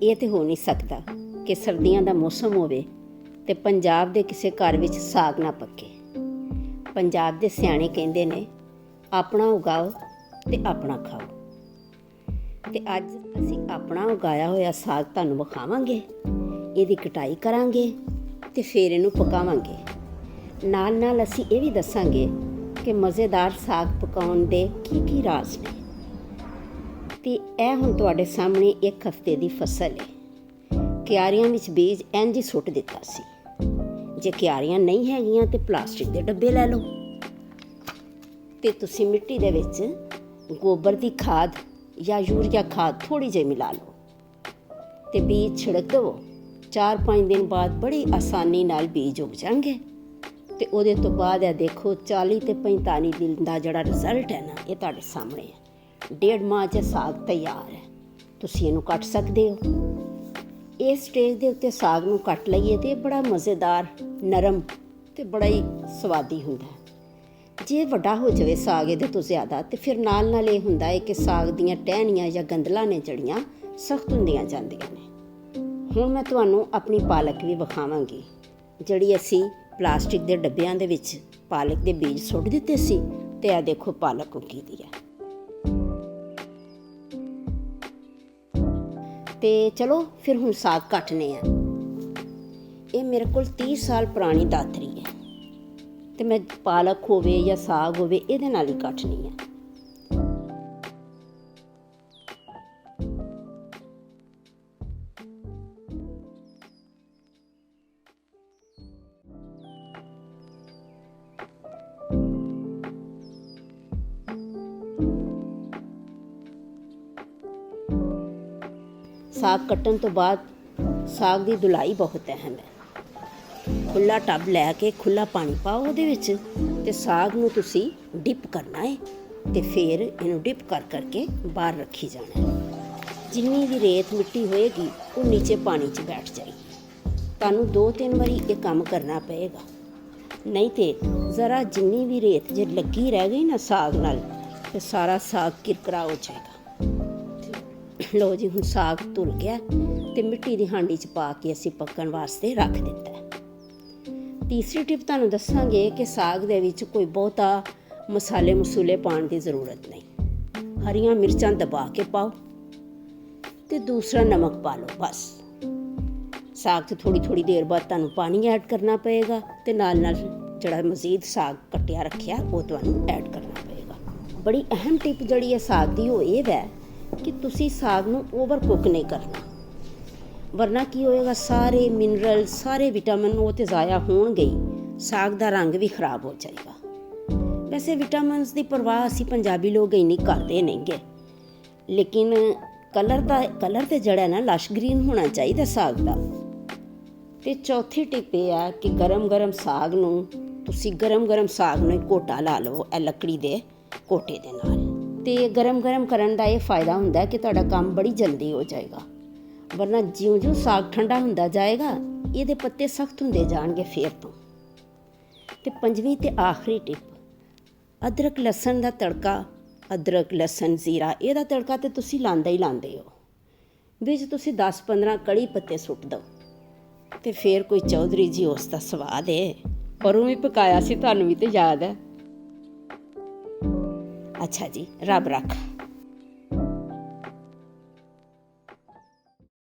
ਇਹ ਤਾਂ ਹੋ ਨਹੀਂ ਸਕਦਾ ਕਿ ਸਰਦੀਆਂ ਦਾ ਮੌਸਮ ਹੋਵੇ ਅਤੇ ਪੰਜਾਬ ਦੇ ਕਿਸੇ ਘਰ ਵਿੱਚ ਸਾਗ ਨਾ ਪੱਕੇ। ਪੰਜਾਬ ਦੇ ਸਿਆਣੇ ਕਹਿੰਦੇ ਨੇ, ਆਪਣਾ ਉਗਾਓ ਅਤੇ ਆਪਣਾ ਖਾਓ। ਅਤੇ ਅੱਜ ਅਸੀਂ ਆਪਣਾ ਉਗਾਇਆ ਹੋਇਆ ਸਾਗ ਤੁਹਾਨੂੰ ਵਿਖਾਵਾਂਗੇ, ਇਹਦੀ ਕਟਾਈ ਕਰਾਂਗੇ ਅਤੇ ਫਿਰ ਇਹਨੂੰ ਪਕਾਵਾਂਗੇ। ਨਾਲ ਨਾਲ ਅਸੀਂ ਇਹ ਵੀ ਦੱਸਾਂਗੇ ਕਿ ਮਜ਼ੇਦਾਰ ਸਾਗ ਪਕਾਉਣ ਦੇ ਕੀ ਰਾਜ਼ ਨੇ। ਅਤੇ ਇਹ ਹੁਣ ਤੁਹਾਡੇ ਸਾਹਮਣੇ 1 ਹਫ਼ਤੇ ਦੀ ਫਸਲ ਹੈ। ਕਿਆਰੀਆਂ ਵਿੱਚ ਬੀਜ ਇੰਝ ਹੀ ਸੁੱਟ ਦਿੱਤਾ ਸੀ। ਜੇ ਕਿਆਰੀਆਂ ਨਹੀਂ ਹੈਗੀਆਂ ਤਾਂ ਪਲਾਸਟਿਕ ਦੇ ਡੱਬੇ ਲੈ ਲਓ ਅਤੇ ਤੁਸੀਂ ਮਿੱਟੀ ਦੇ ਵਿੱਚ ਗੋਬਰ ਦੀ ਖਾਦ ਜਾਂ ਯੂਰੀਆ ਖਾਦ ਥੋੜ੍ਹੀ ਜਿਹੀ ਮਿਲਾ ਲਓ ਅਤੇ ਬੀਜ ਛਿੜਕ ਦੇਵੋ। 4-5 ਦਿਨ ਬਾਅਦ ਬੜੀ ਆਸਾਨੀ ਨਾਲ ਬੀਜ ਉੱਗ ਜਾਣਗੇ ਅਤੇ ਉਹਦੇ ਤੋਂ ਬਾਅਦ ਇਹ ਦੇਖੋ 40 ਤੋਂ 45 ਦਿਨ ਦਾ ਜਿਹੜਾ ਰਿਜ਼ਲਟ ਹੈ ਨਾ, ਇਹ ਤੁਹਾਡੇ ਸਾਹਮਣੇ ਹੈ। 1.5 ਮਾਹ 'ਚ ਸਾਗ ਤਿਆਰ ਹੈ। ਤੁਸੀਂ ਇਹਨੂੰ ਕੱਟ ਸਕਦੇ ਹੋ। ਇਸ ਸਟੇਜ ਦੇ ਉੱਤੇ ਸਾਗ ਨੂੰ ਕੱਟ ਲਈਏ ਤਾਂ ਇਹ ਬੜਾ ਮਜ਼ੇਦਾਰ, ਨਰਮ ਅਤੇ ਬੜਾ ਹੀ ਸਵਾਦੀ ਹੁੰਦਾ ਹੈ। ਜੇ ਵੱਡਾ ਹੋ ਜਾਵੇ ਸਾਗ ਇਹਦੇ ਤੋਂ ਜ਼ਿਆਦਾ ਤਾਂ ਫਿਰ ਨਾਲ ਇਹ ਹੁੰਦਾ ਹੈ ਕਿ ਸਾਗ ਦੀਆਂ ਟਹਿਣੀਆਂ ਜਾਂ ਗੰਦਲਾਂ ਨੇ ਜਿਹੜੀਆਂ ਸਖਤ ਹੁੰਦੀਆਂ ਜਾਂਦੀਆਂ ਨੇ। ਹੁਣ ਮੈਂ ਤੁਹਾਨੂੰ ਆਪਣੀ ਪਾਲਕ ਵੀ ਵਿਖਾਵਾਂਗੀ, ਜਿਹੜੀ ਅਸੀਂ ਪਲਾਸਟਿਕ ਦੇ ਡੱਬਿਆਂ ਦੇ ਵਿੱਚ ਪਾਲਕ ਦੇ ਬੀਜ ਸੁੱਟ ਦਿੱਤੇ ਸੀ ਅਤੇ ਇਹ ਦੇਖੋ ਪਾਲਕ ਉੱਗੀ ਦੀ ਹੈ। ਅਤੇ ਚਲੋ ਫਿਰ ਹੁਣ ਸਾਗ ਕੱਟਣੇ ਆ। ਇਹ ਮੇਰੇ ਕੋਲ 30 ਸਾਲ ਪੁਰਾਣੀ ਦਾਤਰੀ ਹੈ ਅਤੇ ਮੈਂ ਪਾਲਕ ਹੋਵੇ ਜਾਂ ਸਾਗ ਹੋਵੇ ਇਹਦੇ ਨਾਲ ਹੀ ਕੱਟਣੀ ਹੈ। ਸਾਗ ਕੱਟਣ ਤੋਂ ਬਾਅਦ ਸਾਗ ਦੀ ਧੁਲਾਈ ਬਹੁਤ ਅਹਿਮ ਹੈ। ਖੁੱਲ੍ਹਾ ਟੱਬ ਲੈ ਕੇ ਖੁੱਲ੍ਹਾ ਪਾਣੀ ਪਾਓ ਉਹਦੇ ਵਿੱਚ ਅਤੇ ਸਾਗ ਨੂੰ ਤੁਸੀਂ ਡਿਪ ਕਰਨਾ ਹੈ ਅਤੇ ਫਿਰ ਇਹਨੂੰ ਡਿਪ ਕਰਕੇ ਬਾਹਰ ਰੱਖੀ ਜਾਣਾ ਹੈ। ਜਿੰਨੀ ਵੀ ਰੇਤ ਮਿੱਟੀ ਹੋਏਗੀ ਉਹ ਨੀਚੇ ਪਾਣੀ 'ਚ ਬੈਠ ਜਾਏਗੀ। ਤੁਹਾਨੂੰ 2-3 ਵਾਰੀ ਇਹ ਕੰਮ ਕਰਨਾ ਪਏਗਾ, ਨਹੀਂ ਤਾਂ ਜ਼ਰਾ ਜਿੰਨੀ ਵੀ ਰੇਤ ਜੇ ਲੱਗੀ ਰਹਿ ਗਈ ਨਾ ਸਾਗ ਨਾਲ ਤਾਂ ਸਾਰਾ ਸਾਗ ਕਿਰਕਰਾ ਹੋ ਜਾਏਗਾ। ਲਓ ਜੀ, ਹੁਣ ਸਾਗ ਧੁਲ ਗਿਆ ਅਤੇ ਮਿੱਟੀ ਦੀ ਹਾਂਡੀ 'ਚ ਪਾ ਕੇ ਅਸੀਂ ਪੱਕਣ ਵਾਸਤੇ ਰੱਖ ਦਿੱਤਾ ਹੈ। ਤੀਸਰੀ ਟਿਪ ਤੁਹਾਨੂੰ ਦੱਸਾਂਗੇ ਕਿ ਸਾਗ ਦੇ ਵਿੱਚ ਕੋਈ ਬਹੁਤਾ ਮਸਾਲੇ ਪਾਉਣ ਦੀ ਜ਼ਰੂਰਤ ਨਹੀਂ। ਹਰੀਆਂ ਮਿਰਚਾਂ ਦਬਾ ਕੇ ਪਾਓ ਅਤੇ ਦੂਸਰਾ ਨਮਕ ਪਾ ਲਓ, ਬਸ। ਸਾਗ 'ਚ ਥੋੜ੍ਹੀ ਦੇਰ ਬਾਅਦ ਤੁਹਾਨੂੰ ਪਾਣੀ ਐਡ ਕਰਨਾ ਪਏਗਾ ਅਤੇ ਨਾਲ ਜਿਹੜਾ ਮਜ਼ੀਦ ਸਾਗ ਕੱਟਿਆ ਰੱਖਿਆ ਉਹ ਤੁਹਾਨੂੰ ਐਡ ਕਰਨਾ ਪਏਗਾ। ਬੜੀ ਅਹਿਮ ਟਿਪ ਜਿਹੜੀ ਹੈ ਸਾਗ ਦੀ ਉਹ ਇਹ ਹੈ ਕਿ ਤੁਸੀਂ ਸਾਗ ਨੂੰ ਓਵਰ ਕੁੱਕ ਨਹੀਂ ਕਰਨਾ, ਵਰਨਾ ਕੀ ਹੋਏਗਾ, ਸਾਰੇ ਮਿਨਰਲ, ਸਾਰੇ ਵਿਟਾਮਿਨ ਉਹ ਤਾਂ ਜ਼ਾਇਆ ਹੋਣਗੇ ਹੀ, ਸਾਗ ਦਾ ਰੰਗ ਵੀ ਖਰਾਬ ਹੋ ਜਾਏਗਾ। ਵੈਸੇ ਵਿਟਾਮਿਨਸ ਦੀ ਪਰਵਾਹ ਅਸੀਂ ਪੰਜਾਬੀ ਲੋਕ ਇੰਨੀ ਕਰਦੇ ਨਹੀਂਗੇ, ਲੇਕਿਨ ਕਲਰ ਤਾਂ ਜਿਹੜਾ ਨਾ ਲਸ਼ ਗ੍ਰੀਨ ਹੋਣਾ ਚਾਹੀਦਾ ਸਾਗ ਦਾ। ਅਤੇ ਚੌਥੀ ਟਿਪ ਇਹ ਹੈ ਕਿ ਗਰਮ ਸਾਗ ਨੂੰ ਤੁਸੀਂ ਗਰਮ ਸਾਗ ਨੂੰ ਘੋਟਾ ਲਾ ਲਓ ਇਹ ਲੱਕੜੀ ਦੇ ਘੋਟੇ ਦੇ ਨਾਲ। ਅਤੇ ਗਰਮ ਕਰਨ ਦਾ ਇਹ ਫਾਇਦਾ ਹੁੰਦਾ ਕਿ ਤੁਹਾਡਾ ਕੰਮ ਬੜੀ ਜਲਦੀ ਹੋ ਜਾਏਗਾ, ਵਰਨਾ ਜਿਉਂ ਸਾਗ ਠੰਡਾ ਹੁੰਦਾ ਜਾਏਗਾ ਇਹਦੇ ਪੱਤੇ ਸਖਤ ਹੁੰਦੇ ਜਾਣਗੇ ਫਿਰ ਤੋਂ। ਅਤੇ 5ਵੀਂ ਅਤੇ ਆਖਰੀ ਟਿਪ, ਅਦਰਕ ਲਸਣ ਦਾ ਤੜਕਾ। ਅਦਰਕ ਲਸਣ ਜ਼ੀਰਾ ਇਹਦਾ ਤੜਕਾ ਤਾਂ ਤੁਸੀਂ ਲਾਉਂਦੇ ਹੋ। ਵਿੱਚ ਤੁਸੀਂ 10-15 ਕੜੀ ਪੱਤੇ ਸੁੱਟ ਦਿਓ ਅਤੇ ਫਿਰ ਕੋਈ ਚੌਧਰੀ ਜੀ ਉਸ ਦਾ ਸਵਾਦ ਹੈ। ਪਰ ਉਹ ਵੀ ਪਕਾਇਆ ਸੀ, ਤੁਹਾਨੂੰ ਵੀ ਤਾਂ ਯਾਦ ਹੈ। ਅੱਛਾ ਜੀ, ਰੱਬ ਰੱਖ।